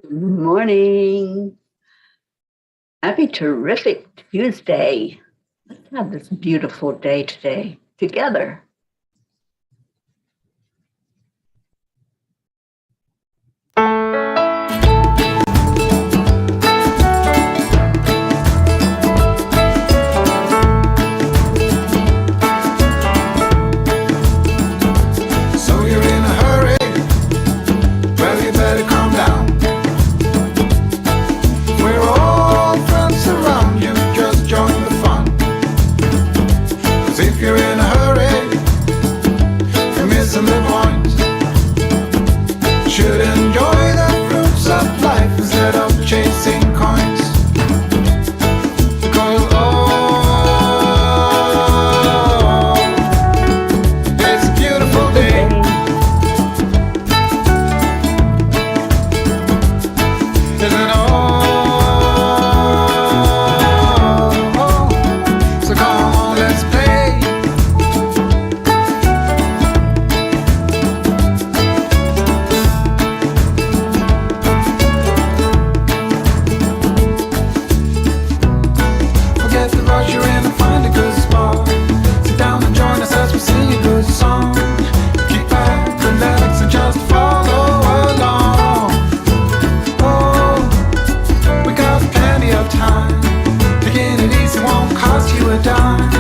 Good morning. Happy terrific Tuesday. Let's have this beautiful day today together. So you're in a hurry? Well, you better calm down. We're all friends around you, just join the fun. 'Cause if you're in a hurry, you're missing the point. Should enjoy the fruits of life instead of chasing coins. Because it's a beautiful day. Isn't it so come on, let's play. Forget the rush you're in and find a good spot. Sit down and join us as we sing a good song. Keep back, relax, and just follow along. Oh, we got plenty of time. Taking it easy won't cost you a dime.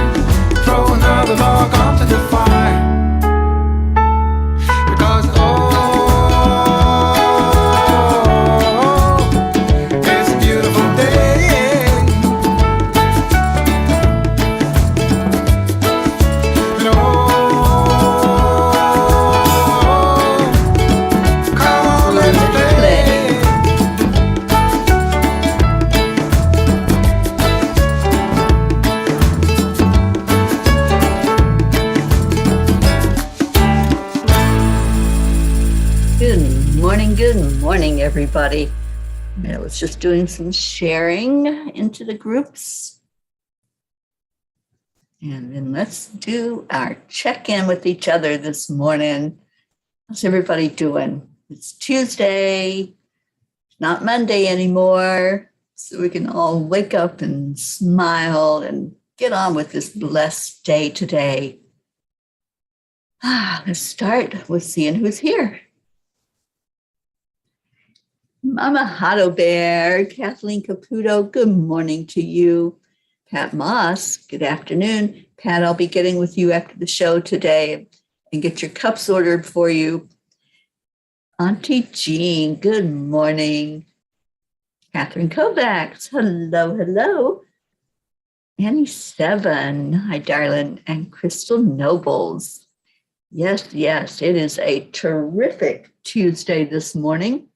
Throw another log onto the fire. Because it's a beautiful day. And come on, let's play. Good morning, everybody. I was just doing some sharing into the groups. And then let's do our check-in with each other this morning. How's everybody doing? It's Tuesday, not Monday anymore, so we can all wake up and smile and get on with this blessed day today. Let's start with seeing who's here. Mama Hotto Bear, Kathleen Caputo, good morning to you. Pat Moss, good afternoon. Pat, I'll be getting with you after the show today and get your cups ordered for you. Auntie Jean, good morning. Catherine Kovacs, hello, hello. Annie Seven, hi, darling. And Crystal Nobles. Yes, it is a terrific Tuesday this morning.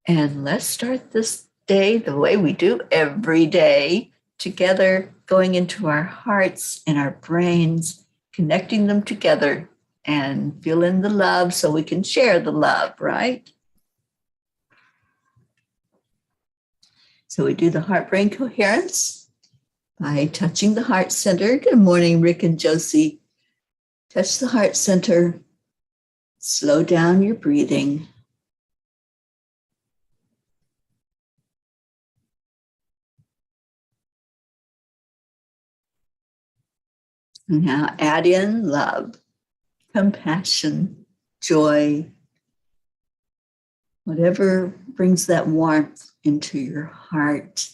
And let's start this day the way we do every day, together, going into our hearts and our brains, connecting them together and feeling the love so we can share the love, right? So we do the heart-brain coherence by touching the heart center. Good morning, Rick and Josie. Touch the heart center. Slow down your breathing. And now add in love, compassion, joy, whatever brings that warmth into your heart.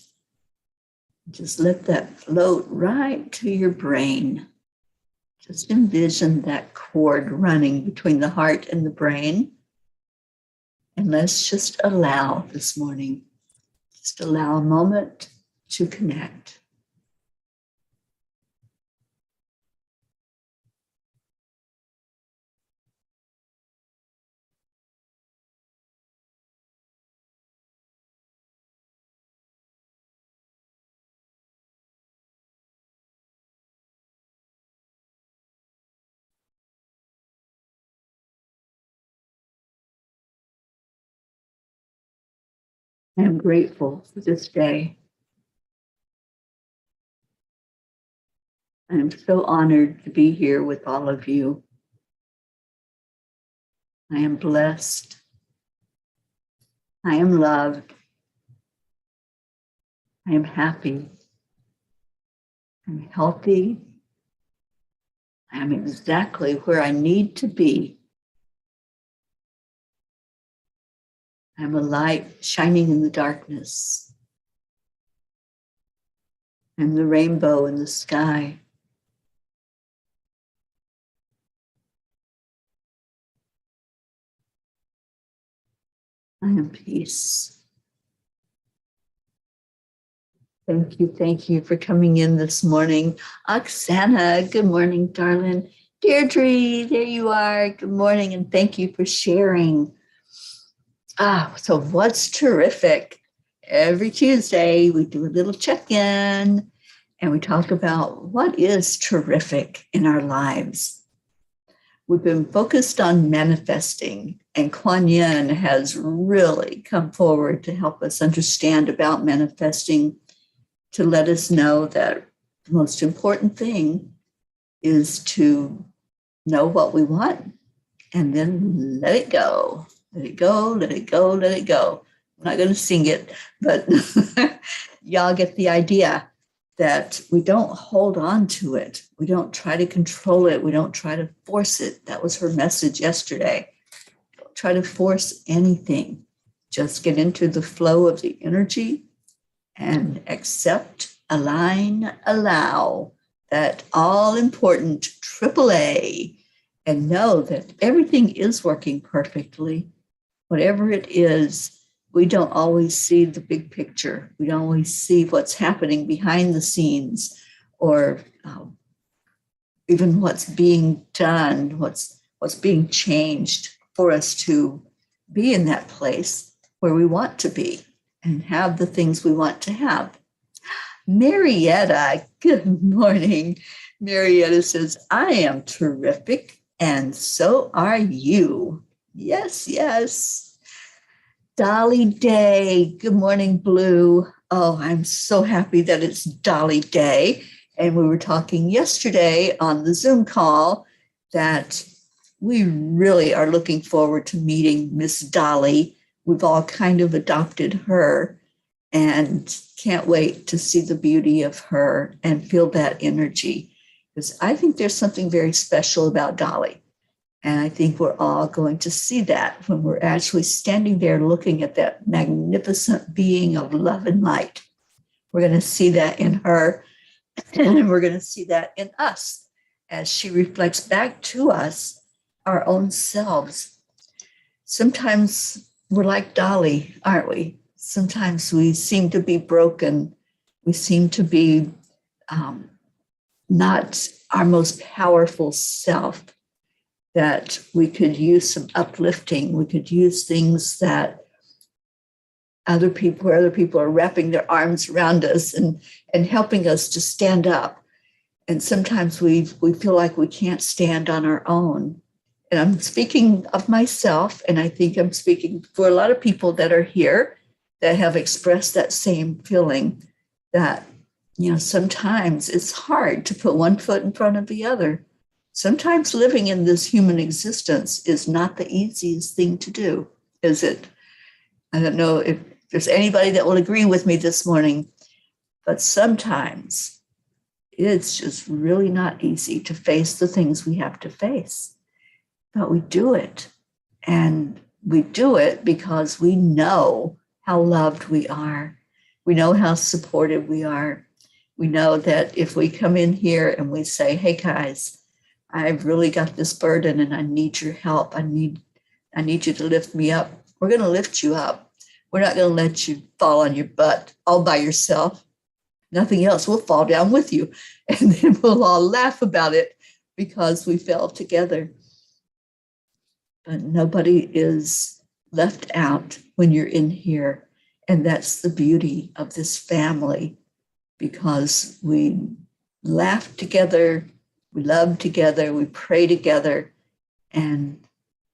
Just let that float right to your brain. Just envision that cord running between the heart and the brain. And let's just allow this morning, just allow a moment to connect. I am grateful for this day. I am so honored to be here with all of you. I am blessed. I am loved. I am happy. I'm healthy. I am exactly where I need to be. I'm a light shining in the darkness. I'm the rainbow in the sky. I am peace. Thank you for coming in this morning. Oksana, good morning, darling. Deirdre, there you are. Good morning, and thank you for sharing. So what's terrific? Every Tuesday, we do a little check-in, and we talk about what is terrific in our lives. We've been focused on manifesting, and Kuan Yin has really come forward to help us understand about manifesting, to let us know that the most important thing is to know what we want and then let it go. Let it go, let it go, let it go. I'm not going to sing it, but y'all get the idea that we don't hold on to it. We don't try to control it. We don't try to force it. That was her message yesterday. Don't try to force anything. Just get into the flow of the energy and accept, align, allow that all important AAA, and know that everything is working perfectly. Whatever it is, we don't always see the big picture. We don't always see what's happening behind the scenes, or even what's being done, what's being changed for us to be in that place where we want to be and have the things we want to have. Marietta, good morning. Marietta says, I am terrific, and so are you. Yes, yes. Dolly Day, good morning, Blue. Oh, I'm so happy that it's Dolly Day. And we were talking yesterday on the Zoom call that we really are looking forward to meeting Miss Dolly. We've all kind of adopted her and can't wait to see the beauty of her and feel that energy. Because I think there's something very special about Dolly. And I think we're all going to see that when we're actually standing there looking at that magnificent being of love and light. We're going to see that in her, and we're going to see that in us as she reflects back to us our own selves. Sometimes we're like Dolly, aren't we? Sometimes we seem to be broken. We seem to be not our most powerful self, that we could use some uplifting. We could use things that other people are wrapping their arms around us and helping us to stand up. And sometimes we feel like we can't stand on our own. And I'm speaking of myself, and I think I'm speaking for a lot of people that are here that have expressed that same feeling, that, sometimes it's hard to put one foot in front of the other. Sometimes living in this human existence is not the easiest thing to do, is it? I don't know if there's anybody that will agree with me this morning, but sometimes it's just really not easy to face the things we have to face. But we do it. And we do it because we know how loved we are. We know how supported we are. We know that if we come in here and we say, hey guys, I've really got this burden and I need your help. I need you to lift me up. We're going to lift you up. We're not going to let you fall on your butt all by yourself. Nothing else. We'll fall down with you. And then we'll all laugh about it because we fell together. But nobody is left out when you're in here. And that's the beauty of this family, because we laugh together, we love together, we pray together, and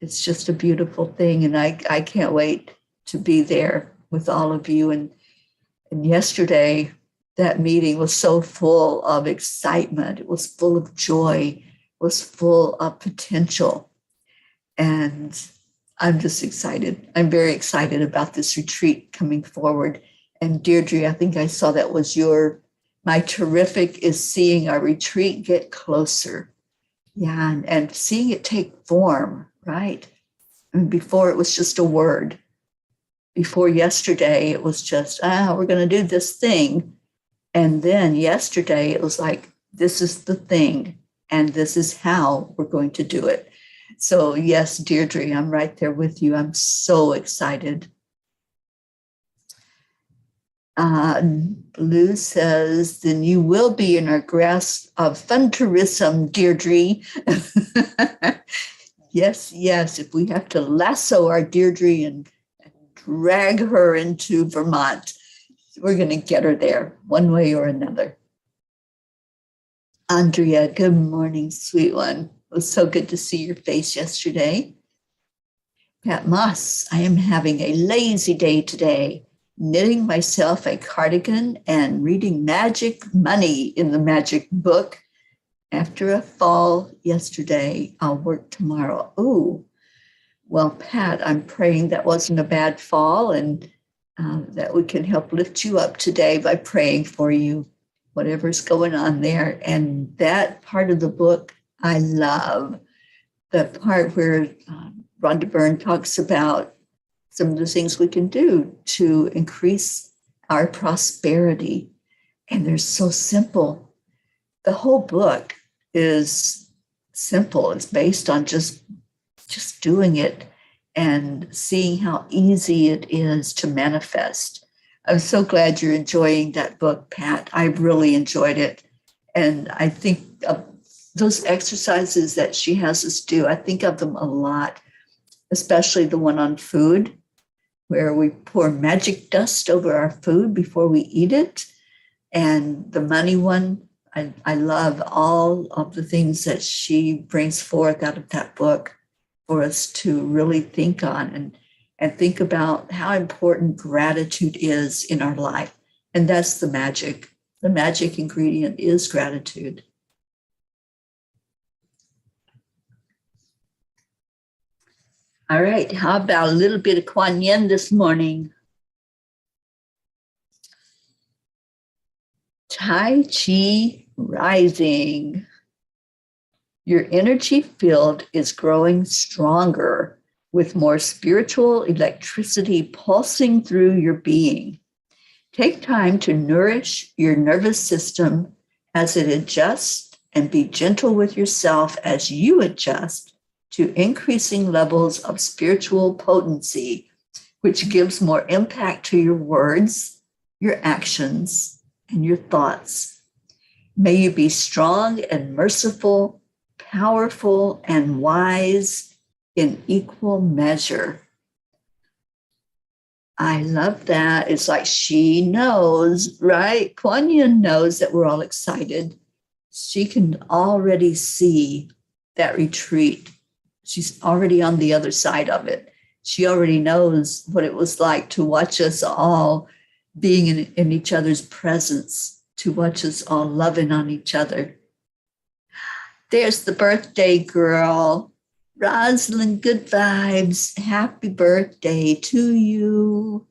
it's just a beautiful thing. And I can't wait to be there with all of you. And yesterday, that meeting was so full of excitement. It was full of joy. It was full of potential. And I'm just excited. I'm very excited about this retreat coming forward. And Deirdre, I think I saw that was my terrific is seeing our retreat get closer. Yeah, and seeing it take form, right? And before it was just a word. Before yesterday, it was just, we're going to do this thing. And then yesterday, it was like, this is the thing, and this is how we're going to do it. So yes, Deirdre, I'm right there with you. I'm so excited. Blue says, then you will be in our grasp of funturism, Deirdre. Yes, if we have to lasso our Deirdre and drag her into Vermont, we're going to get her there one way or another. Andrea, good morning, sweet one. It was so good to see your face yesterday. Pat Moss, I am having a lazy day today, knitting myself a cardigan and reading Magic Money in the Magic Book. After a fall yesterday, I'll work tomorrow. Oh, well, Pat, I'm praying that wasn't a bad fall and that we can help lift you up today by praying for you, whatever's going on there. And that part of the book, I love. The part where Rhonda Byrne talks about some of the things we can do to increase our prosperity. And they're so simple. The whole book is simple. It's based on just doing it and seeing how easy it is to manifest. I'm so glad you're enjoying that book, Pat. I really enjoyed it. And I think of those exercises that she has us do, I think of them a lot, especially the one on food, where we pour magic dust over our food before we eat it. And the money one, I love all of the things that she brings forth out of that book for us to really think on and think about how important gratitude is in our life. And that's the magic. The magic ingredient is gratitude. All right, how about a little bit of Kuan Yin this morning? Tai Chi rising. Your energy field is growing stronger with more spiritual electricity pulsing through your being. Take time to nourish your nervous system as it adjusts and be gentle with yourself as you adjust to increasing levels of spiritual potency, which gives more impact to your words, your actions, and your thoughts. May you be strong and merciful, powerful and wise in equal measure. I love that. It's like she knows, right? Kuan Yin knows that we're all excited. She can already see that retreat. She's already on the other side of it. She already knows what it was like to watch us all being in each other's presence, to watch us all loving on each other. There's the birthday girl. Rosalind, good vibes. Happy birthday to you.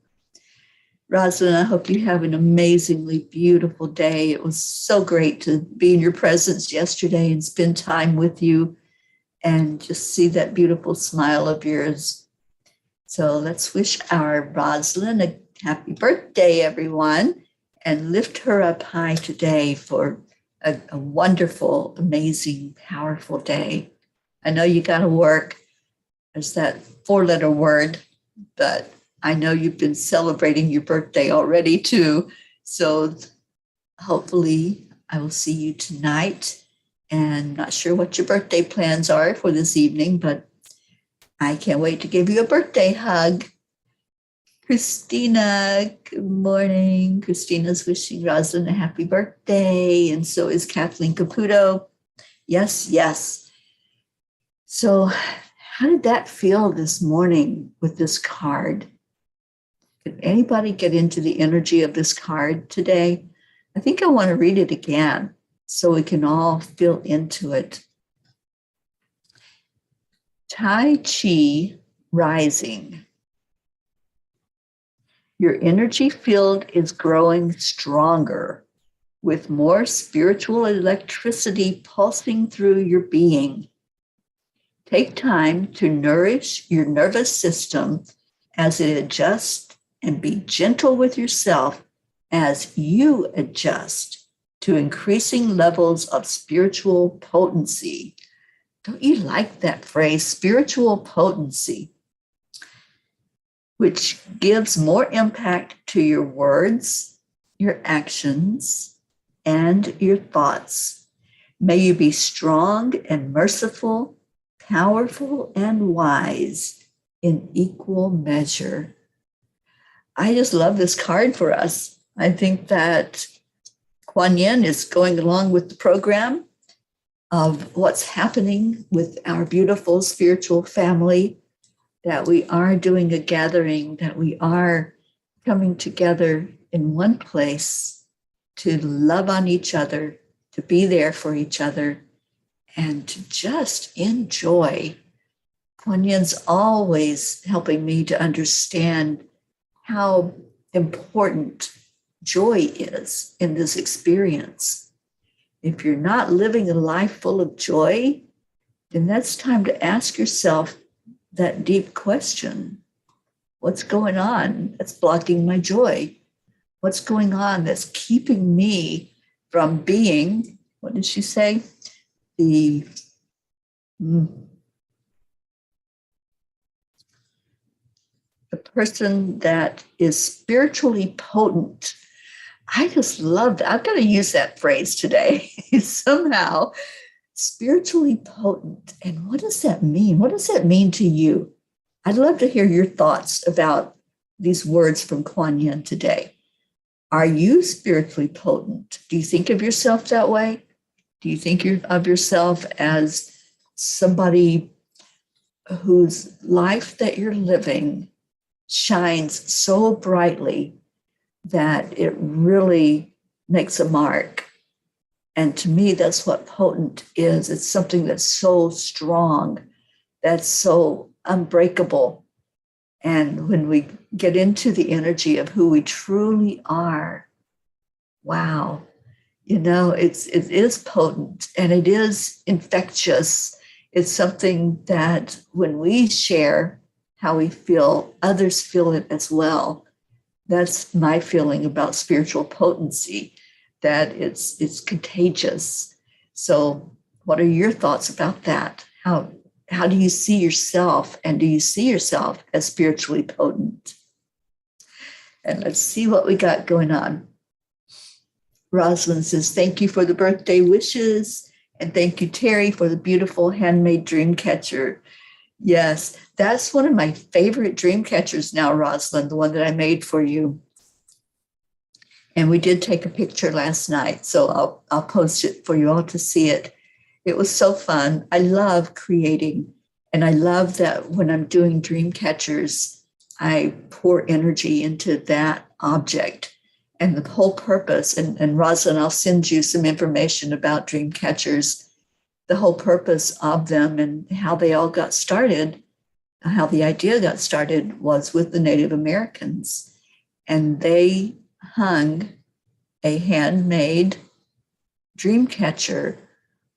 Rosalind, I hope you have an amazingly beautiful day. It was so great to be in your presence yesterday and spend time with you and just see that beautiful smile of yours. So let's wish our Rosalind a happy birthday, everyone, and lift her up high today for a wonderful, amazing, powerful day. I know you got to work. There's that 4-letter word, but I know you've been celebrating your birthday already too. So hopefully I will see you tonight. And not sure what your birthday plans are for this evening, but I can't wait to give you a birthday hug. Christina, good morning. Christina's wishing Rosalind a happy birthday, and so is Kathleen Caputo. Yes. So how did that feel this morning with this card? Did anybody get into the energy of this card today? I think I want to read it again so we can all feel into it. Tai Chi rising. Your energy field is growing stronger with more spiritual electricity pulsing through your being. Take time to nourish your nervous system as it adjusts and be gentle with yourself as you adjust to increasing levels of spiritual potency. Don't you like that phrase, spiritual potency, which gives more impact to your words, your actions, and your thoughts. May you be strong and merciful, powerful and wise in equal measure. I just love this card for us. I think that Kuan Yin is going along with the program of what's happening with our beautiful spiritual family, that we are doing a gathering, that we are coming together in one place to love on each other, to be there for each other, and to just enjoy. Kuan Yin's always helping me to understand how important joy is in this experience. If you're not living a life full of joy, then that's time to ask yourself that deep question. What's going on that's blocking my joy? What's going on that's keeping me from being, what did she say? The person that is spiritually potent. I just love that. I've got to use that phrase today somehow. Spiritually potent. And what does that mean? What does that mean to you? I'd love to hear your thoughts about these words from Kuan Yin today. Are you spiritually potent? Do you think of yourself that way? Do you think of yourself as somebody whose life that you're living shines so brightly that it really makes a mark? And to me, that's what potent is. It's something that's so strong, that's so unbreakable. And when we get into the energy of who we truly are, wow, you know, it is potent and it is infectious. It's something that when we share how we feel, others feel it as well. That's my feeling about spiritual potency, that it's contagious. So what are your thoughts about that? How do you see yourself? And do you see yourself as spiritually potent? And let's see what we got going on. Rosalind says, thank you for the birthday wishes. And thank you, Teri, for the beautiful handmade dream catcher. Yes, that's one of my favorite dream catchers now, Rosalind, the one that I made for you. And we did take a picture last night, so I'll post it for you all to see it. It was so fun. I love creating, and I love that when I'm doing dream catchers, I pour energy into that object. And the whole purpose, and Rosalind, I'll send you some information about dream catchers, the whole purpose of them and how they all got started, how the idea got started was with the Native Americans. And they hung a handmade dream catcher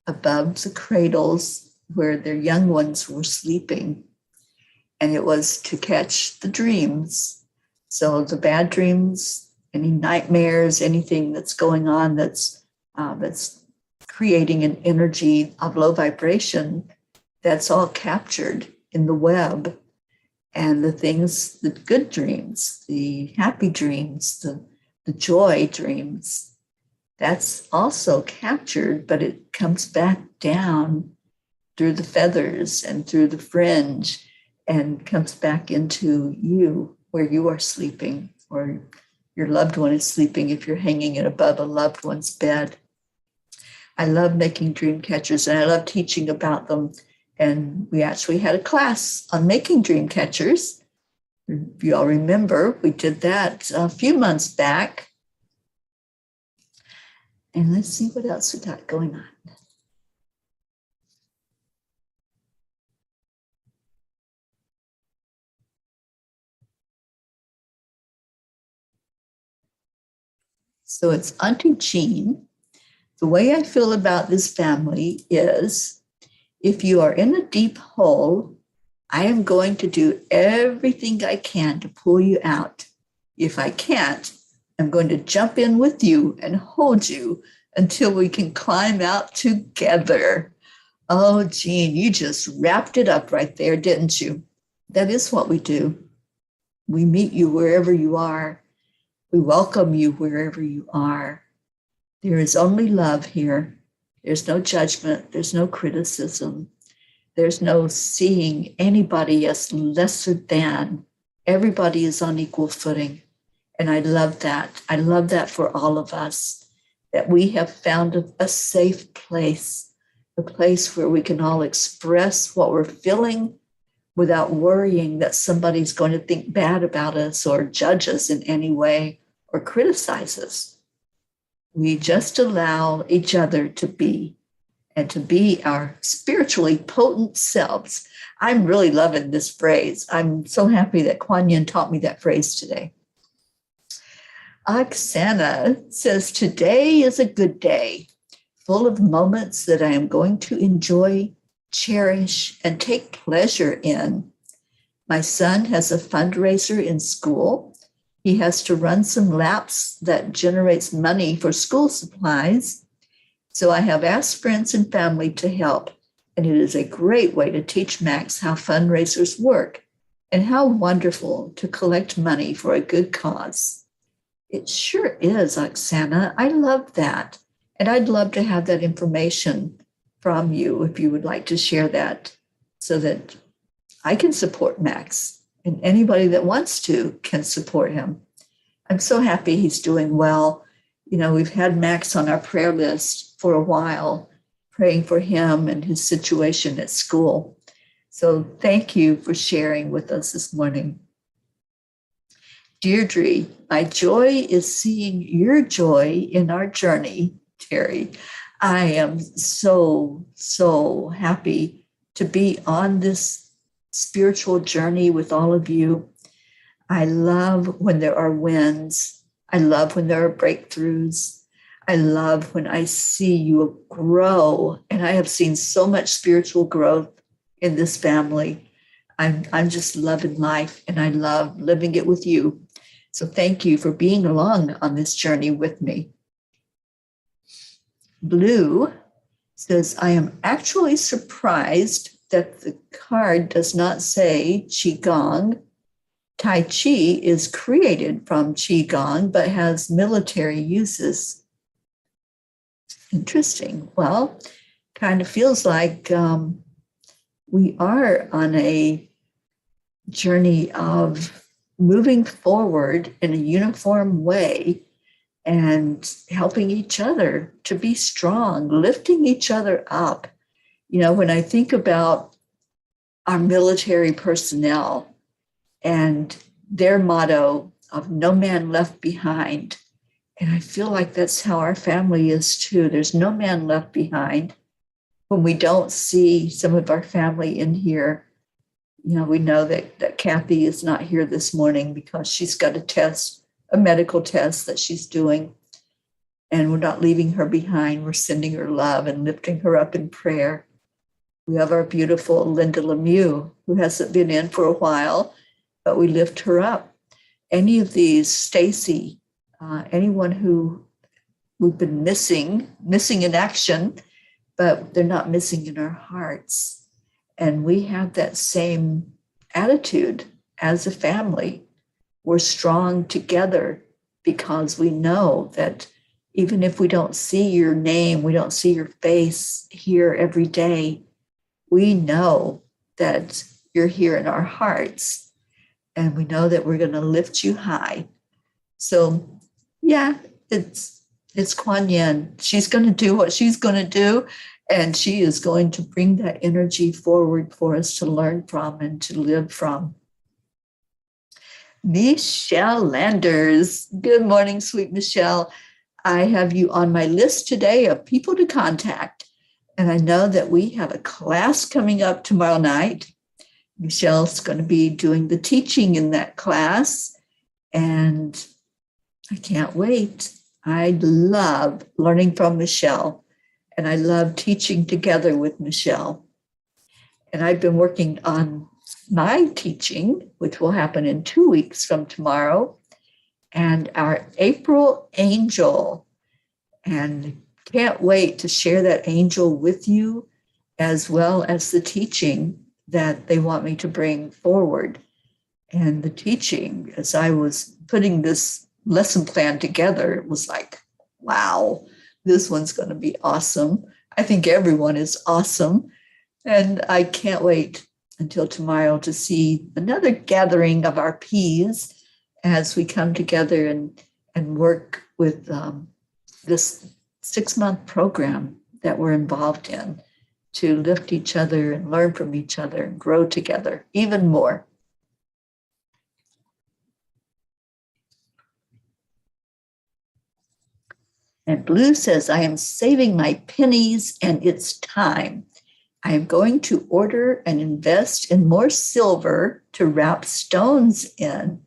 above the cradles where their young ones were sleeping. And it was to catch the dreams. So the bad dreams, any nightmares, anything that's going on that's creating an energy of low vibration, that's all captured in the web. And the things, the good dreams, the happy dreams, the joy dreams, that's also captured, but it comes back down through the feathers and through the fringe and comes back into you where you are sleeping, or your loved one is sleeping if you're hanging it above a loved one's bed. I love making dream catchers and I love teaching about them. And we actually had a class on making dream catchers. If you all remember, we did that a few months back. And let's see what else we got going on. So it's Auntie Jean. The way I feel about this family is if you are in a deep hole, I am going to do everything I can to pull you out. If I can't, I'm going to jump in with you and hold you until we can climb out together. Oh, Jean, you just wrapped it up right there, didn't you? That is what we do. We meet you wherever you are. We welcome you wherever you are. There is only love here. There's no judgment. There's no criticism. There's no seeing anybody as lesser than. Everybody is on equal footing. And I love that. I love that for all of us, that we have found a safe place, a place where we can all express what we're feeling without worrying that somebody's going to think bad about us or judge us in any way or criticize us. We just allow each other to be and to be our spiritually potent selves. I'm really loving this phrase. I'm so happy that Kuan Yin taught me that phrase today. Oksana says, today is a good day, full of moments that I am going to enjoy, cherish, and take pleasure in. My son has a fundraiser in school. He has to run some laps that generates money for school supplies. So I have asked friends and family to help, and it is a great way to teach Max how fundraisers work and how wonderful to collect money for a good cause. It sure is, Oksana. I love that. And I'd love to have that information from you if you would like to share that so that I can support Max and anybody that wants to can support him. I'm so happy he's doing well. You know, we've had Max on our prayer list for a while, praying for him and his situation at school. So thank you for sharing with us this morning. Deirdre, my joy is seeing your joy in our journey, Teri. I am so, so happy to be on this spiritual journey with all of you. I love when there are wins. I love when there are breakthroughs. I love when I see you grow. And I have seen so much spiritual growth in this family. I'm just loving life and I love living it with you. So thank you for being along on this journey with me. Blue says, I am actually surprised that the card does not say Qigong. Tai Chi is created from Qigong, but has military uses. Interesting. Well, kind of feels like we are on a journey of moving forward in a uniform way and helping each other to be strong, lifting each other up. You know, when I think about our military personnel and their motto of no man left behind, and I feel like that's how our family is too. There's no man left behind. When we don't see some of our family in here, you know, we know that Kathy is not here this morning because she's got a medical test that she's doing. And we're not leaving her behind. We're sending her love and lifting her up in prayer. We have our beautiful Linda Lemieux, who hasn't been in for a while, but we lift her up. Any of these, Stacy, anyone who we've been missing in action, but they're not missing in our hearts. And we have that same attitude as a family. We're strong together because we know that even if we don't see your name, we don't see your face here every day, we know that you're here in our hearts. And we know that we're going to lift you high. So, yeah, it's Kuan Yin. She's going to do what she's going to do. And she is going to bring that energy forward for us to learn from and to live from. Michelle Landers. Good morning, sweet Michelle. I have you on my list today of people to contact. And I know that we have a class coming up tomorrow night. Michelle's going to be doing the teaching in that class. And I can't wait. I love learning from Michelle, and I love teaching together with Michelle. And I've been working on my teaching, which will happen in 2 weeks from tomorrow, and our April Angel. And can't wait to share that angel with you, as well as the teaching that they want me to bring forward. And the teaching, as I was putting this lesson plan together, it was like, wow, this one's going to be awesome. I think everyone is awesome. And I can't wait until tomorrow to see another gathering of our P's as we come together and work with this 6-month program that we're involved in to lift each other and learn from each other and grow together even more. And Blue says, I am saving my pennies and it's time. I am going to order and invest in more silver to wrap stones in.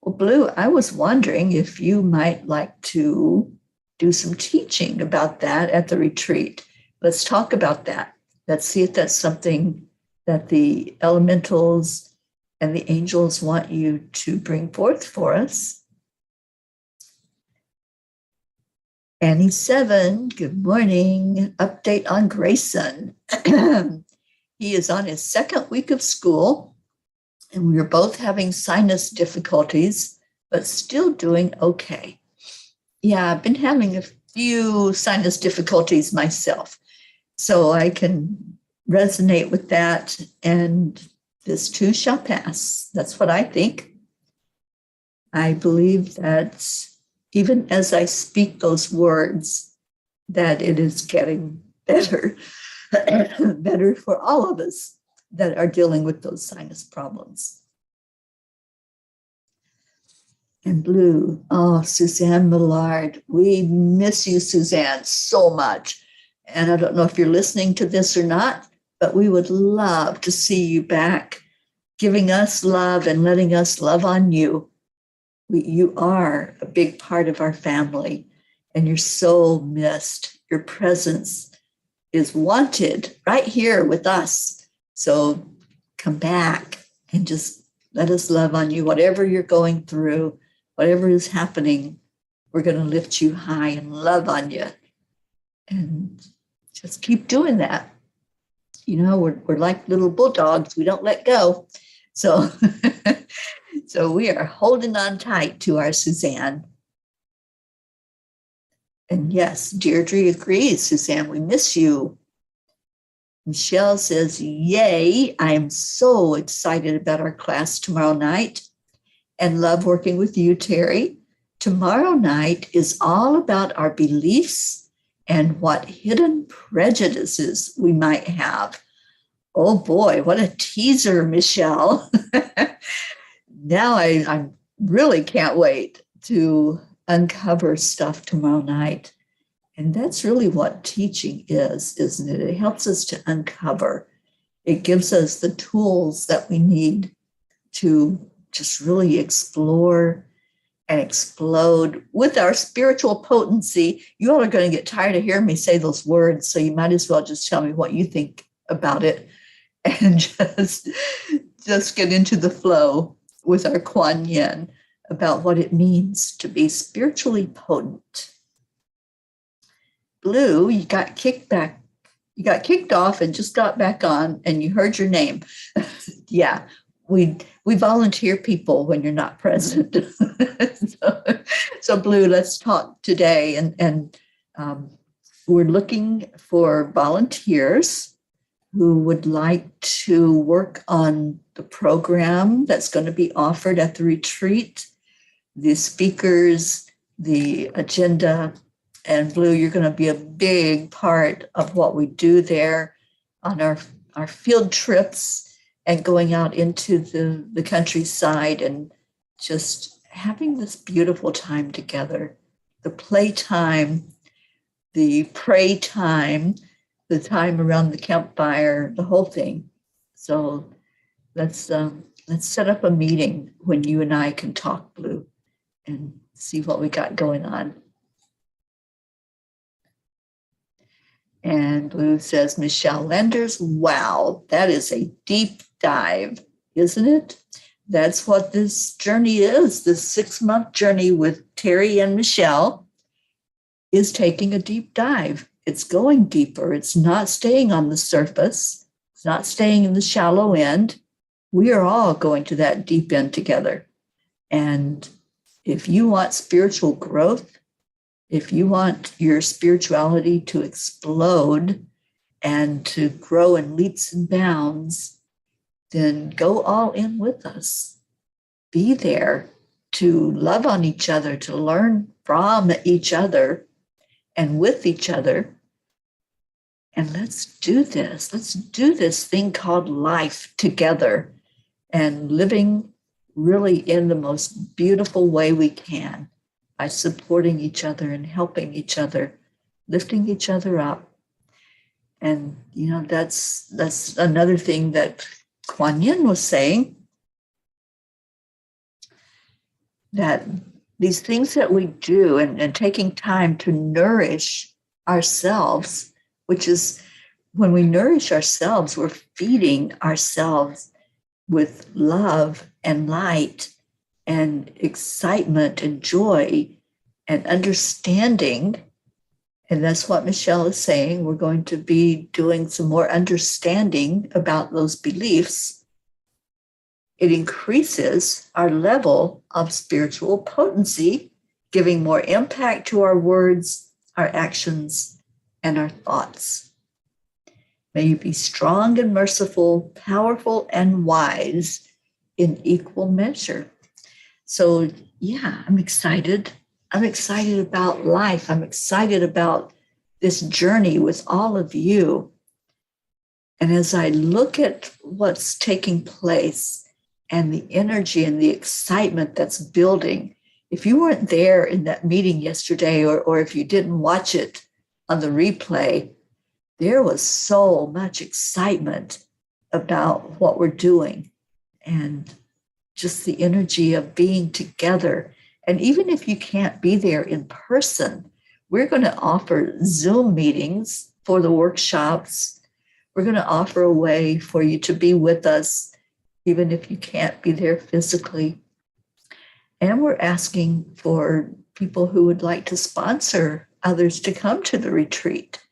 Well, Blue, I was wondering if you might like to do some teaching about that at the retreat. Let's talk about that. Let's see if that's something that the elementals and the angels want you to bring forth for us. Annie 7, good morning. Update on Grayson. He is on his 2nd week of school, and we are both having sinus difficulties, but still doing okay. Yeah, I've been having a few sinus difficulties myself, so I can resonate with that, and this too shall pass. That's what I think. I believe that even as I speak those words, that it is getting better, better for all of us that are dealing with those sinus problems. And Blue, oh, Suzanne Millard, we miss you, Suzanne, so much. And I don't know if you're listening to this or not, but we would love to see you back, giving us love and letting us love on you. You are a big part of our family, and you're so missed. Your presence is wanted right here with us. So come back and just let us love on you. Whatever you're going through, whatever is happening, we're going to lift you high and love on you. And just keep doing that. You know, we're like little bulldogs. We don't let go. So So we are holding on tight to our Suzanne. And yes, Deirdre agrees, Suzanne, we miss you. Michelle says, yay, I am so excited about our class tomorrow night and love working with you, Teri. Tomorrow night is all about our beliefs and what hidden prejudices we might have. Oh boy, what a teaser, Michelle. Now I really can't wait to uncover stuff tomorrow night. And that's really what teaching is, isn't it? It helps us to uncover. It gives us the tools that we need to just really explore and explode with our spiritual potency. You all are going to get tired of hearing me say those words, so you might as well just tell me what you think about it and just get into the flow with our Kuan Yin about what it means to be spiritually potent. Blue, you got kicked off and just got back on, and you heard your name. Yeah, we volunteer people when you're not present. So Blue, let's talk today, and we're looking for volunteers who would like to work on the program that's going to be offered at the retreat, the speakers, the agenda. And Blue, you're going to be a big part of what we do there on our field trips and going out into the countryside and just having this beautiful time together. The playtime, the pray time, the time around the campfire, the whole thing. So let's set up a meeting when you and I can talk, Blue, and see what we got going on. And Blue says, Michelle Lenders, wow, that is a deep dive, isn't it? That's what this journey is. This 6-month journey with Teri and Michelle is taking a deep dive. It's going deeper. It's not staying on the surface. It's not staying in the shallow end. We are all going to that deep end together. And if you want spiritual growth, if you want your spirituality to explode and to grow in leaps and bounds, then go all in with us. Be there to love on each other, to learn from each other and with each other. And let's do this. Let's do this thing called life together and living really in the most beautiful way we can by supporting each other and helping each other, lifting each other up. And, you know, that's another thing that Kuan Yin was saying, that these things that we do and taking time to nourish ourselves, which is when we nourish ourselves, we're feeding ourselves with love and light and excitement and joy and understanding. And that's what Michelle is saying. We're going to be doing some more understanding about those beliefs. It increases our level of spiritual potency, giving more impact to our words, our actions, and our thoughts. May you be strong and merciful, powerful and wise in equal measure. So, yeah, I'm excited. I'm excited about life. I'm excited about this journey with all of you. And as I look at what's taking place and the energy and the excitement that's building, if you weren't there in that meeting yesterday, or if you didn't watch it on the replay, there was so much excitement about what we're doing and just the energy of being together. And even if you can't be there in person, we're going to offer Zoom meetings for the workshops. We're going to offer a way for you to be with us, even if you can't be there physically. And we're asking for people who would like to sponsor others to come to the retreat.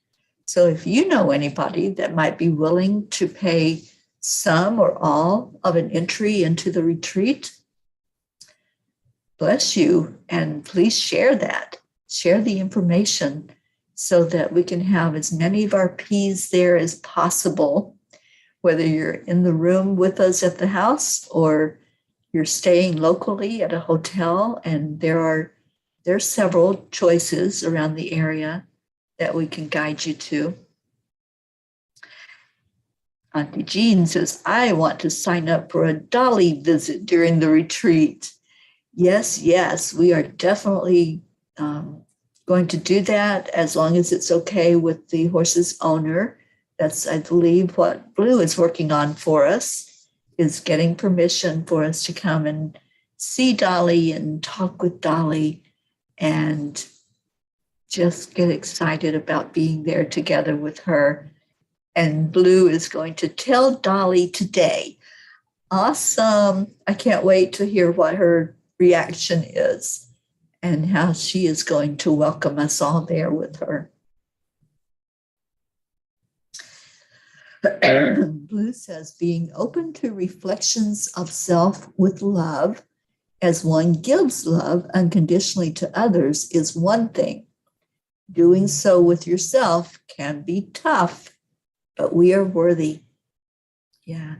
So if you know anybody that might be willing to pay some or all of an entry into the retreat, bless you, and please share that. Share the information so that we can have as many of our P's there as possible, whether you're in the room with us at the house or you're staying locally at a hotel. And there's several choices around the area that we can guide you to. Auntie Jean says, I want to sign up for a dolly visit during the retreat. Yes, we are definitely going to do that as long as it's okay with the horse's owner. That's, I believe, what Blue is working on for us, is getting permission for us to come and see Dolly and talk with Dolly and just get excited about being there together with her. And Blue is going to tell Dolly today. Awesome. I can't wait to hear what her reaction is and how she is going to welcome us all there with her. Blue says, being open to reflections of self with love as one gives love unconditionally to others is one thing. Doing so with yourself can be tough, but we are worthy. Yeah.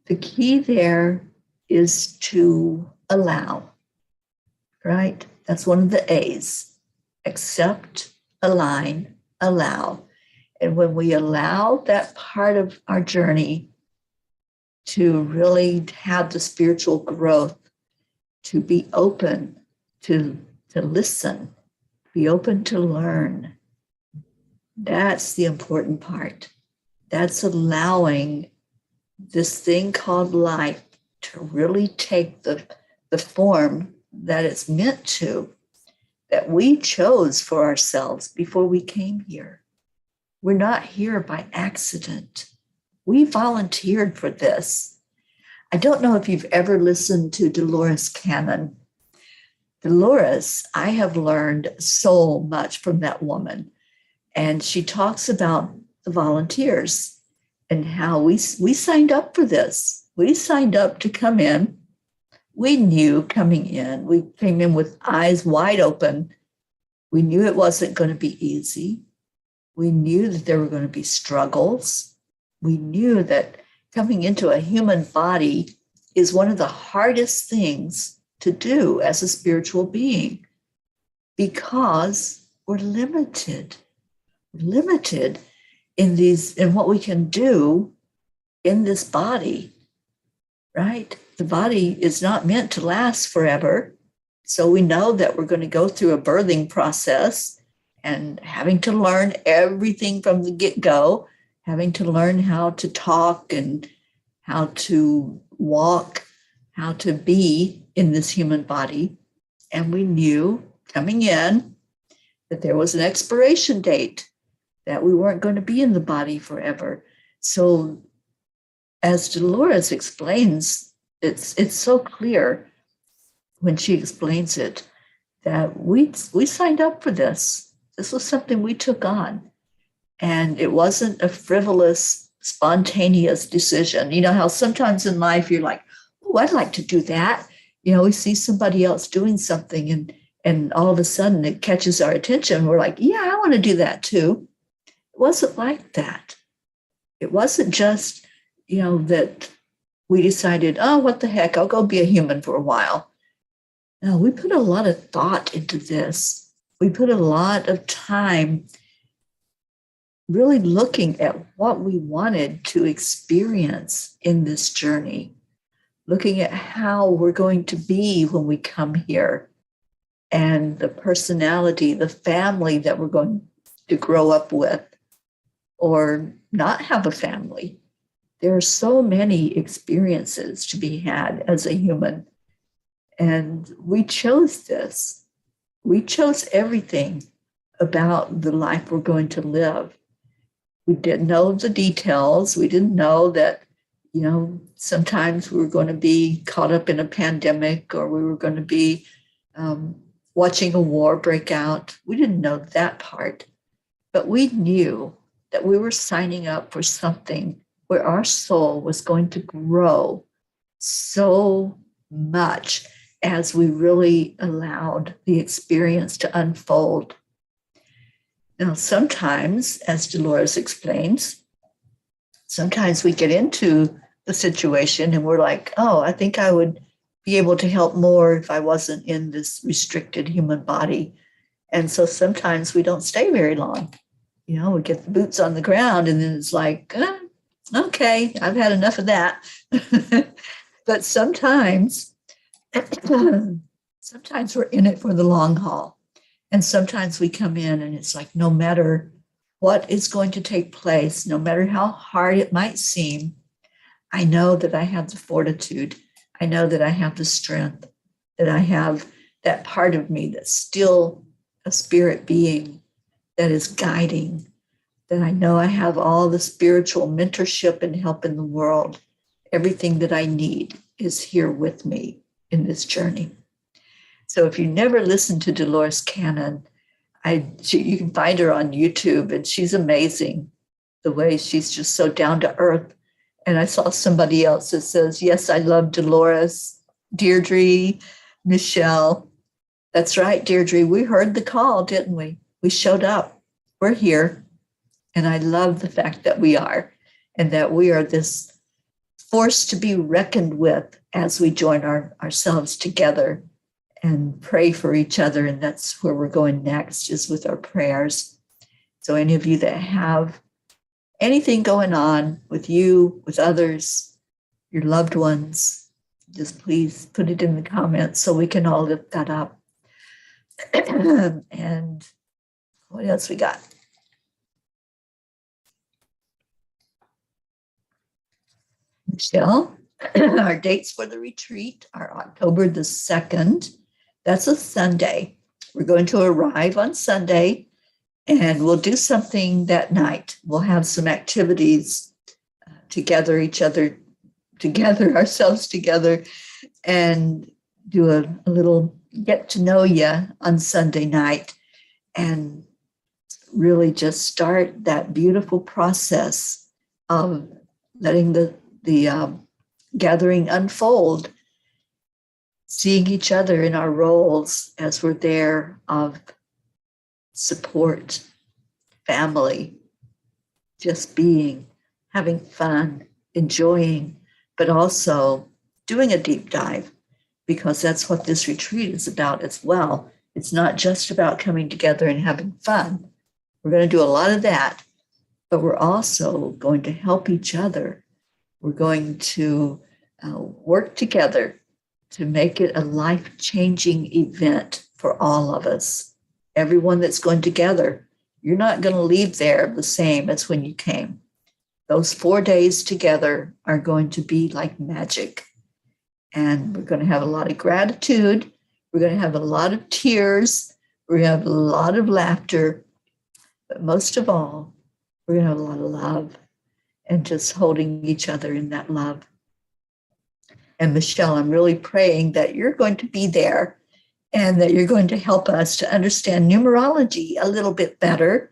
The key there is to allow, right? That's one of the A's. Accept, align, allow. And when we allow that part of our journey to really have the spiritual growth, to be open, to listen, be open to learn, that's the important part. That's allowing this thing called life to really take the form that it's meant to, that we chose for ourselves before we came here. We're not here by accident. We volunteered for this. I don't know if you've ever listened to Dolores Cannon. Dolores, I have learned so much from that woman. And she talks about the volunteers and how we signed up for this. We signed up to come in. We knew coming in, we came in with eyes wide open. We knew it wasn't going to be easy. We knew that there were going to be struggles. We knew that coming into a human body is one of the hardest things to do as a spiritual being because we're limited. We're limited in what we can do in this body, right? The body is not meant to last forever. So we know that we're going to go through a birthing process and having to learn everything from the get-go, having to learn how to talk and how to walk, how to be in this human body. And we knew coming in that there was an expiration date, that we weren't going to be in the body forever. So as Dolores explains, it's so clear when she explains it that we signed up for this. This was something we took on. And it wasn't a frivolous, spontaneous decision. You know how sometimes in life you're like, oh, I'd like to do that. You know, we see somebody else doing something and all of a sudden it catches our attention. We're like, yeah, I want to do that too. It wasn't like that. It wasn't just, you know, that we decided, oh, what the heck, I'll go be a human for a while. No, we put a lot of thought into this. We put a lot of time really looking at what we wanted to experience in this journey, looking at how we're going to be when we come here and the personality, the family that we're going to grow up with or not have a family. There are so many experiences to be had as a human. And we chose this. We chose everything about the life we're going to live. We didn't know the details. We didn't know that, you know, sometimes we were going to be caught up in a pandemic or we were going to be watching a war break out. We didn't know that part. But we knew that we were signing up for something where our soul was going to grow so much as we really allowed the experience to unfold. Now, sometimes, as Dolores explains, sometimes we get into the situation and we're like, oh, I think I would be able to help more if I wasn't in this restricted human body. And so sometimes we don't stay very long. You know, we get the boots on the ground and then it's like, okay, I've had enough of that. But sometimes we're in it for the long haul. And sometimes we come in and it's like, no matter what is going to take place, no matter how hard it might seem, I know that I have the fortitude. I know that I have the strength, that I have that part of me that's still a spirit being that is guiding, that I know I have all the spiritual mentorship and help in the world. Everything that I need is here with me in this journey. So if you never listened to Dolores Cannon, you can find her on YouTube, and she's amazing, the way she's just so down to earth. And I saw somebody else that says, yes, I love Dolores, Deirdre, Michelle. That's right, Deirdre. We heard the call, didn't we? We showed up. We're here. And I love the fact that we are, and that we are this force to be reckoned with as we join ourselves together and pray for each other. And that's where we're going next, is with our prayers. So any of you that have anything going on with you, with others, your loved ones, just please put it in the comments so we can all lift that up. And what else we got? Michelle, our dates for the retreat are October the 2nd. That's a Sunday. We're going to arrive on Sunday, And we'll do something that night. We'll have some activities to gather ourselves together, and do a little get to know you on Sunday night, and really just start that beautiful process of letting the gathering unfold, seeing each other in our roles as we're there of support, family, just being, having fun, enjoying, but also doing a deep dive, because that's what this retreat is about as well. It's not just about coming together and having fun. We're going to do a lot of that, but we're also going to help each other. We're going to work together to make it a life-changing event for all of us. Everyone that's going together, you're not going to leave there the same as when you came. Those 4 days together are going to be like magic. And we're going to have a lot of gratitude. We're going to have a lot of tears. We're going to have a lot of laughter. But most of all, we're going to have a lot of love and just holding each other in that love. And Michelle, I'm really praying that you're going to be there and that you're going to help us to understand numerology a little bit better.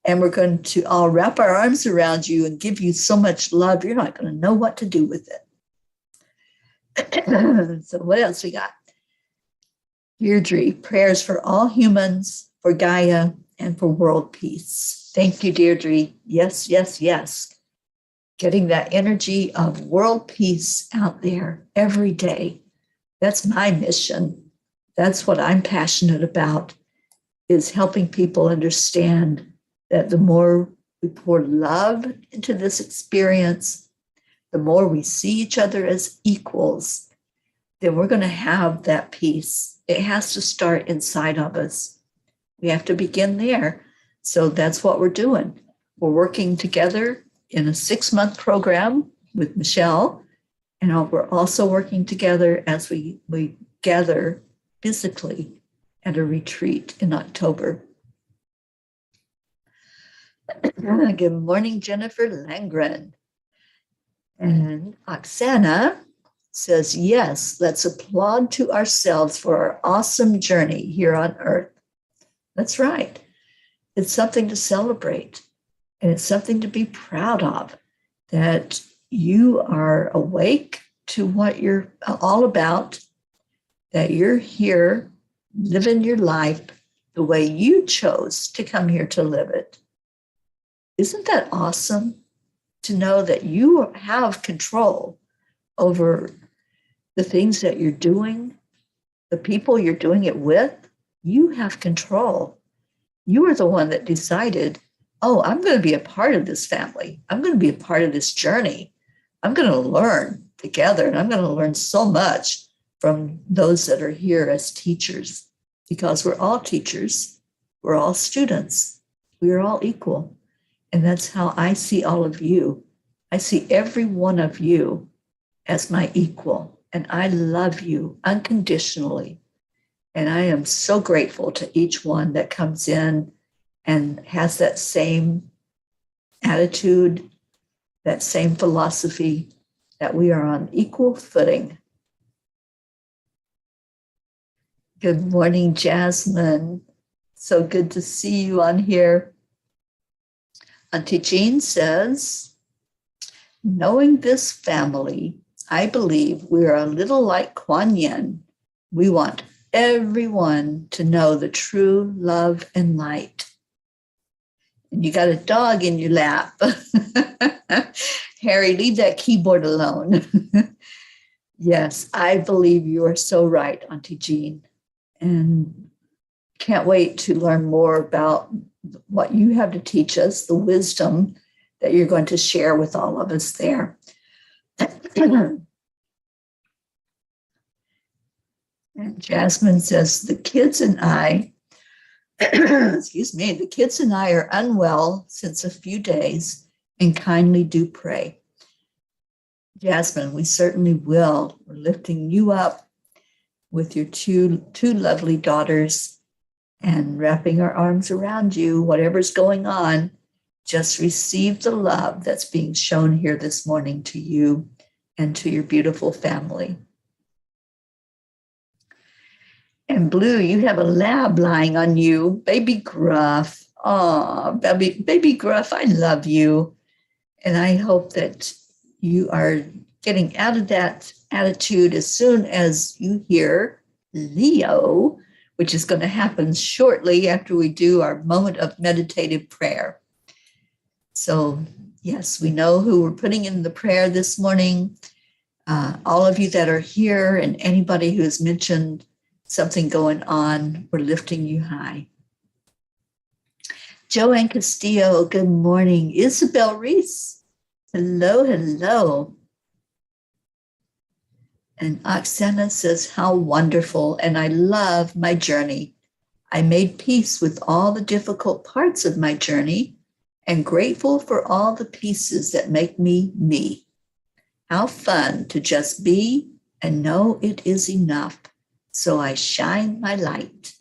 And we're going to all wrap our arms around you and give you so much love, you're not going to know what to do with it. So what else we got? Deirdre, prayers for all humans, for Gaia, and for world peace. Thank you, Deirdre. Yes, yes, yes. Getting that energy of world peace out there every day. That's my mission. That's what I'm passionate about, is helping people understand that the more we pour love into this experience, the more we see each other as equals, then we're going to have that peace. It has to start inside of us. We have to begin there. So that's what we're doing. We're working together in a 6-month program with Michelle, and we're also working together as we gather physically at a retreat in October. Good morning, Jennifer Langren. And Oksana says, yes, let's applaud to ourselves for our awesome journey here on Earth. That's right. It's something to celebrate, and it's something to be proud of, that you are awake to what you're all about, that you're here living your life the way you chose to come here to live it. Isn't that awesome to know that you have control over the things that you're doing, the people you're doing it with? You have control. You are the one that decided, oh, I'm going to be a part of this family. I'm going to be a part of this journey. I'm going to learn together, and I'm going to learn so much from those that are here as teachers, because we're all teachers. We're all students. We are all equal. And that's how I see all of you. I see every one of you as my equal, and I love you unconditionally. And I am so grateful to each one that comes in and has that same attitude, that same philosophy, that we are on equal footing. Good morning, Jasmine. So good to see you on here. Auntie Jean says, knowing this family, I believe we are a little like Kuan Yin. We want everyone to know the true love and light. And you got a dog in your lap. Harry, leave that keyboard alone. Yes, I believe you are so right, Auntie Jean. And can't wait to learn more about what you have to teach us, the wisdom that you're going to share with all of us there. And Jasmine says, the kids and I, the kids and I are unwell since a few days and kindly do pray. Jasmine, we certainly will. We're lifting you up with your two lovely daughters, and wrapping our arms around you, whatever's going on. Just receive the love that's being shown here this morning to you and to your beautiful family. And Blue, you have a lab lying on you, baby Gruff. Oh, baby Gruff, I love you. And I hope that you are getting out of that attitude as soon as you hear Leo, which is going to happen shortly after we do our moment of meditative prayer. So, yes, we know who we're putting in the prayer this morning. All of you that are here and anybody who has mentioned something going on, we're lifting you high. Joanne Castillo, good morning. Isabel Reese, hello, hello. And Oksana says, how wonderful, and I love my journey. I made peace with all the difficult parts of my journey and grateful for all the pieces that make me me. How fun to just be and know it is enough. So I shine my light.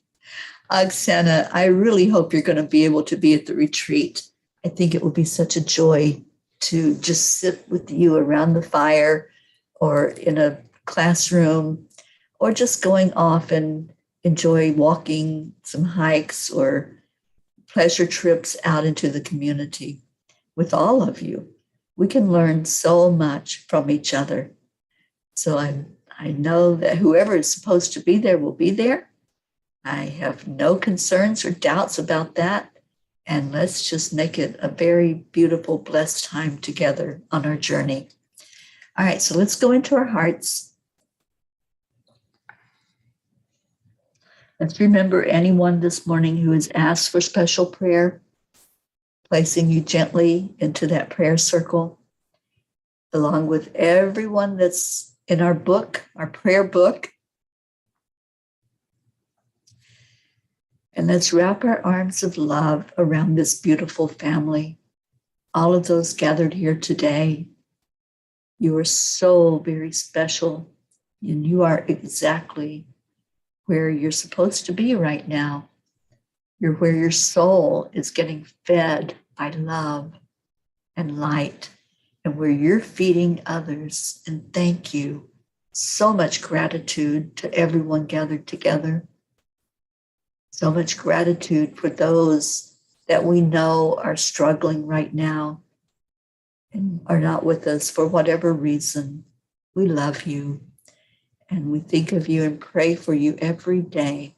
Oksana, I really hope you're going to be able to be at the retreat. I think it will be such a joy to just sit with you around the fire or in a classroom or just going off and enjoy walking some hikes or pleasure trips out into the community with all of you. We can learn so much from each other. So I know that whoever is supposed to be there will be there. I have no concerns or doubts about that. And let's just make it a very beautiful, blessed time together on our journey. All right, so let's go into our hearts. Let's remember anyone this morning who has asked for special prayer, placing you gently into that prayer circle, along with everyone that's in our book, our prayer book. And let's wrap our arms of love around this beautiful family. All of those gathered here today, you are so very special, and you are exactly where you're supposed to be right now. You're where your soul is getting fed by love and light, and where you're feeding others. And thank you. So much gratitude to everyone gathered together. So much gratitude for those that we know are struggling right now and are not with us for whatever reason. We love you, and we think of you and pray for you every day.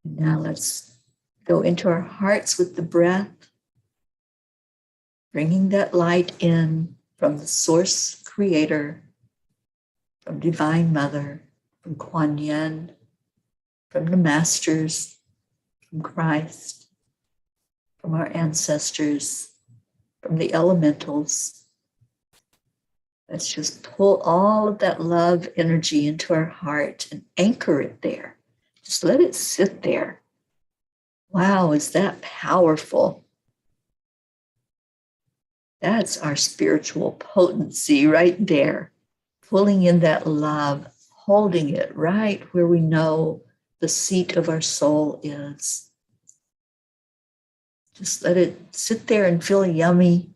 Now let's go into our hearts with the breath, bringing that light in from the Source Creator, from Divine Mother, from Kuan Yin, from the Masters, from Christ, from our ancestors, from the elementals. Let's just pull all of that love energy into our heart and anchor it there. Just let it sit there. Wow, is that powerful? That's our spiritual potency right there. Pulling in that love, holding it right where we know the seat of our soul is. Just let it sit there and feel yummy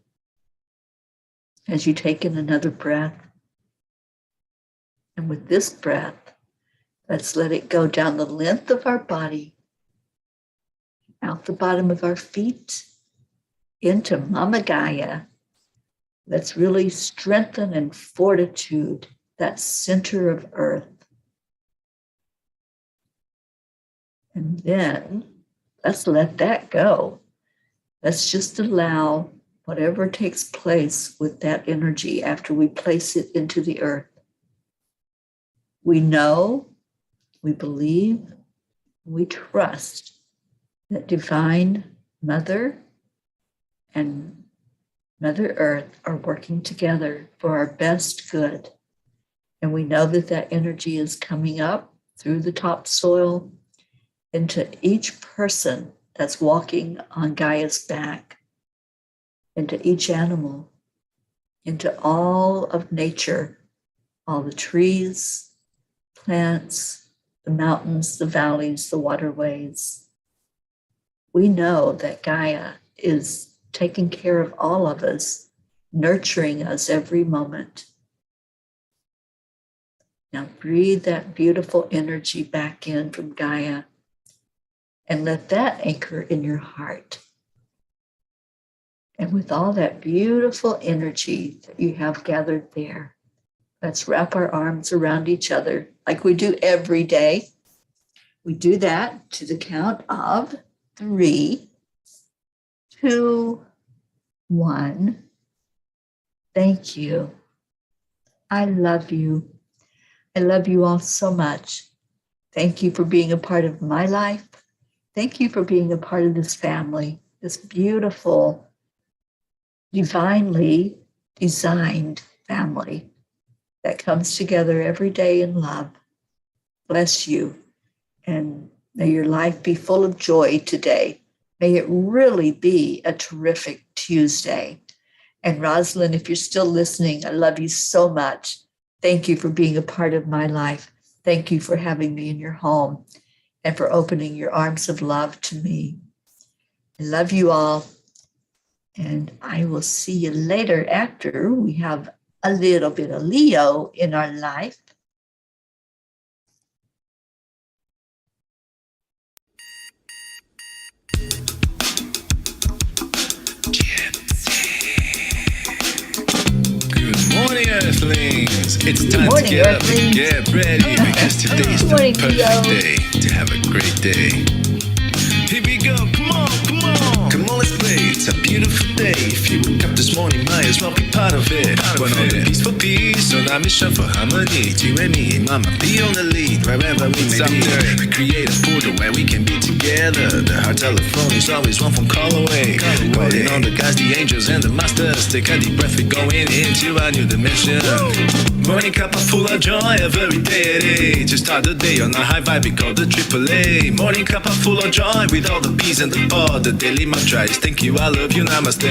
as you take in another breath. And with this breath, let's let it go down the length of our body, out the bottom of our feet, into Mama Gaia. Let's really strengthen and fortitude that center of earth. And then let's let that go. Let's just allow whatever takes place with that energy after we place it into the earth. We know, we believe, we trust that Divine Mother and Mother Earth are working together for our best good. And we know that that energy is coming up through the topsoil into each person that's walking on Gaia's back, into each animal, into all of nature, all the trees, plants, the mountains, the valleys, the waterways. We know that Gaia is taking care of all of us, nurturing us every moment. Now breathe that beautiful energy back in from Gaia and let that anchor in your heart. And with all that beautiful energy that you have gathered there, let's wrap our arms around each other like we do every day. We do that to the count of 3, 2, 1. Thank you. I love you. I love you all so much. Thank you for being a part of my life. Thank you for being a part of this family, this beautiful, divinely designed family that comes together every day in love. Bless you. And may your life be full of joy today. May it really be a terrific Tuesday. And Rosalind, if you're still listening, I love you so much. Thank you for being a part of my life. Thank you for having me in your home and for opening your arms of love to me. I love you all. And I will see you later after we have a little bit of Leo in our life. Morning, Earthlings! It's time Morning, to get up Earthlings. and get ready because today's the Morning, perfect Leo. day to have a great day. Here we go, come on, come on! Come on, let's play, it's a beautiful day. If you woke up this morning, might as well be part of it. One on the peace for peace, on our mission for harmony. You and me, mama, be on the lead, wherever we may be. We create a portal where we can be together. The heart telephone is always one phone call away. Calling on the guys, the angels and the masters. Take a deep breath, we're going into a new dimension. Morning Cuppa Fulla Joy, every day. Just start the day on a high vibe, we call the AAA. Morning Cuppa Fulla Joy, with all the peas and the pod. The daily mantra is thank you, I love you, namaste.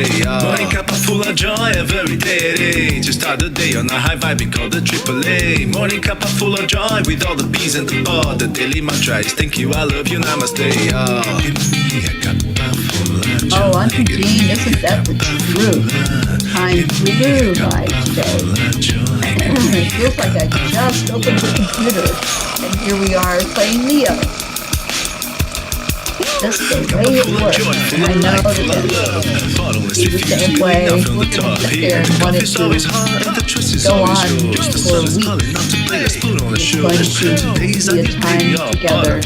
Morning Cuppa Fulla Joy, every day. Just start the day on a high vibe, we call the AAA. Morning Cuppa Fulla Joy, with all the peas and the pod. The daily mantra is thank you, I love you, namaste. Oh, Auntie Jean, isn't that the truth? Time flew by today. It feels like I just opened the computer and here we are playing Leo. Just the way it works. And I know that it's the same way. We're going to sit there and want it to go on for weeks. It's going to be a time together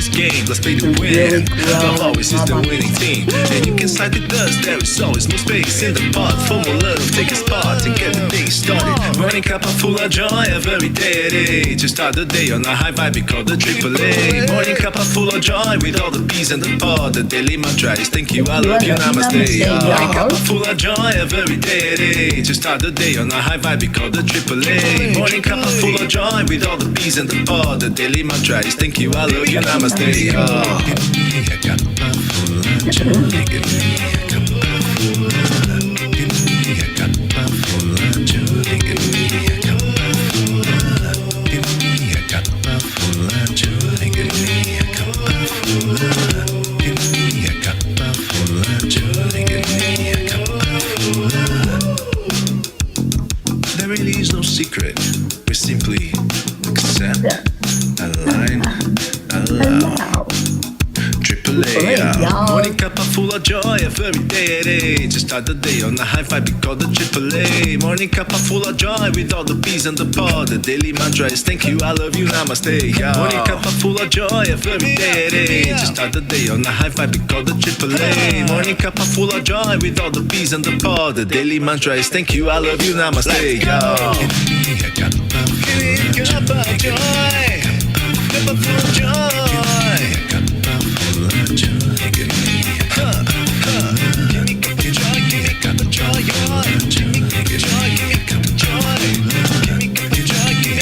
to really grow always is the winning team. And you can side with us, there is always more space in the pot. For more love, take a spot and get the day started. Morning Cuppa Fulla Joy, every day. To start the day on a high vibe, we call the AAA. Morning Cuppa Fulla Joy, with all the peas and the pod. The daily mantra is thank you, I love you, namaste. Morning Cuppa Fulla Joy, every day. To start the day on a high vibe, we call the AAA. Morning Cuppa Fulla Joy, with all the peas and the pod. The daily mantra is thank you, I love you, namaste. Give me a Cuppa Fulla Joy, give me a Cuppa Fulla, give me a Cuppa Fulla Joy, give me a Cuppa Fulla, give me a Cuppa Fulla Joy, give me a Cuppa Fulla, give me a Cuppa Fulla Joy, give me a Cuppa Fulla. There really is no secret, we simply accept, align, allow. AAA, Morning Cuppa Fulla Joy, every day. Just start the day on a high vibe, we call the AAA. Morning Cuppa Fulla Joy, with all the peas and the pod. The daily mantra is thank you, I love you, namaste. Morning Cuppa Fulla Joy, every day. Just start the day on a high vibe, we call the AAA. Morning Cuppa Fulla Joy, with all the peas and the pod. The daily mantra is thank you, I love you, namaste. Give me a Cuppa Fulla Joy, Cuppa Fulla Joy. Give me a Cuppa Joy, give me Cuppa Joy, give me Cuppa Joy, give me Cuppa Joy, give me Cuppa Joy, give me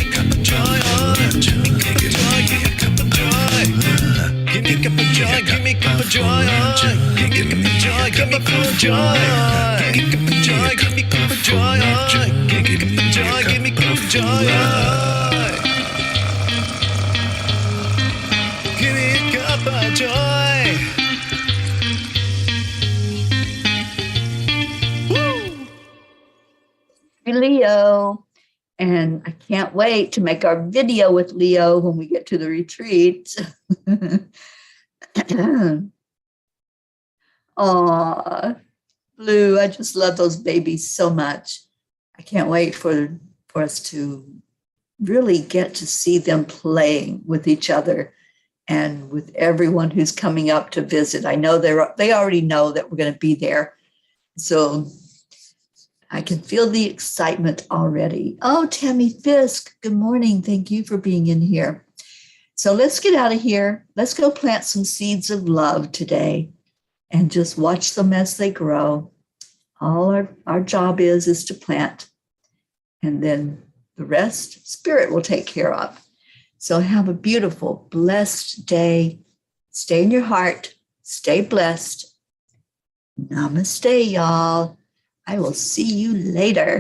Cuppa Joy, give me Cuppa Joy, give me Cuppa Joy, give me Cuppa Joy, give me Cuppa Joy, give me Cuppa Joy, give me Cuppa Joy, give me Cuppa Joy, give me Cuppa Joy, give me Cuppa Joy, give me Cuppa Joy. Leo. And I can't wait to make our video with Leo when we get to the retreat. Aw, Blue, I just love those babies so much. I can't wait for us to really get to see them playing with each other and with everyone who's coming up to visit. I know they already know that we're going to be there. So I can feel the excitement already. Oh, Tammy Fisk, good morning. Thank you for being in here. So let's get out of here. Let's go plant some seeds of love today and just watch them as they grow. All our job is to plant. And then the rest, Spirit will take care of. So have a beautiful, blessed day. Stay in your heart. Stay blessed. Namaste, y'all. I will see you later.